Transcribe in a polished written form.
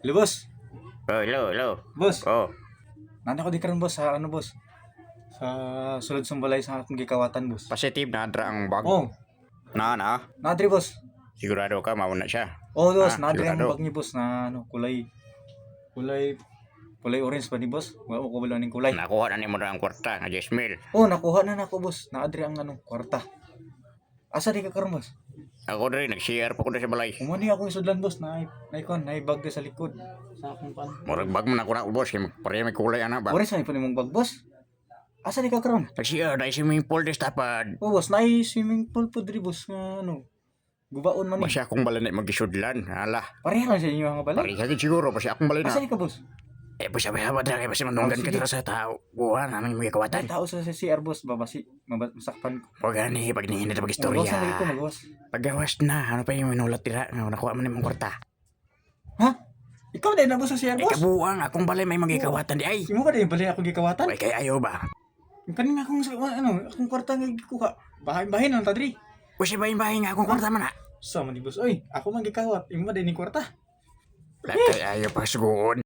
Hello, boss. Oh, hello. Boss, Oh, nanda ko di karon boss sa boss? Sa sulod sumbalay sa akong gikawatan, boss. positive na adra ang bag. Oh, Na. nadri boss. Sigurado ka mauna siya. Oh, boss, nadri ang sigurado. bag ni boss na kulay kulay orange ba ni boss? Wala ko bala ning kulay. Nakuha na nimo na ang kwarta nga 10,000. Oh, nakuha na nako boss. Naadri ang kwarta. Asa di ka karon, boss? Ako rin nag-share pa ko na sa balay. Umani akong isudlan, boss, na bag di sa likod. Sa akong pan. Murag bag mo na ko na boss kay pareha may kulay ana ba. Orange man imong bag, boss. Asa di ka karon? Nag-share na swimming pool des tapad. Oh, boss, swimming pool po diri, boss, nga gubaon man ni. Basta akong balay na magisudlan. Hala. Pareha lang sa inyo nga balay. Pareha gid siguro basta akong balay na. Asa di ka, boss? Basta may habad na kay basta manunggan Oh, ka sige. dira sa tao. Buwan namin mga Ay, kawatan. tao sa CR, boss, masakpan ko. Huwag gani pag ningin na Magawas na mag-istorya. dito, magawas. Paggawas na, ano pa yung minulat tira nga nakuha man imong kwarta. Ha? Ikaw din na, boss, sa CR, Ay boss? kabuang akong balay may magikawatan di ay. Imo ka din bali akong gikawatan? Ay kay ayaw ba? Kanin nga akong kwarta nga gikuha. Bahay lang tadri. Kasi bahin-bahin nga akong kwarta man na. Sa man ni boss, oy, ako man gikawat. Imo man din ni kwarta. Lakay ayaw pa sugon.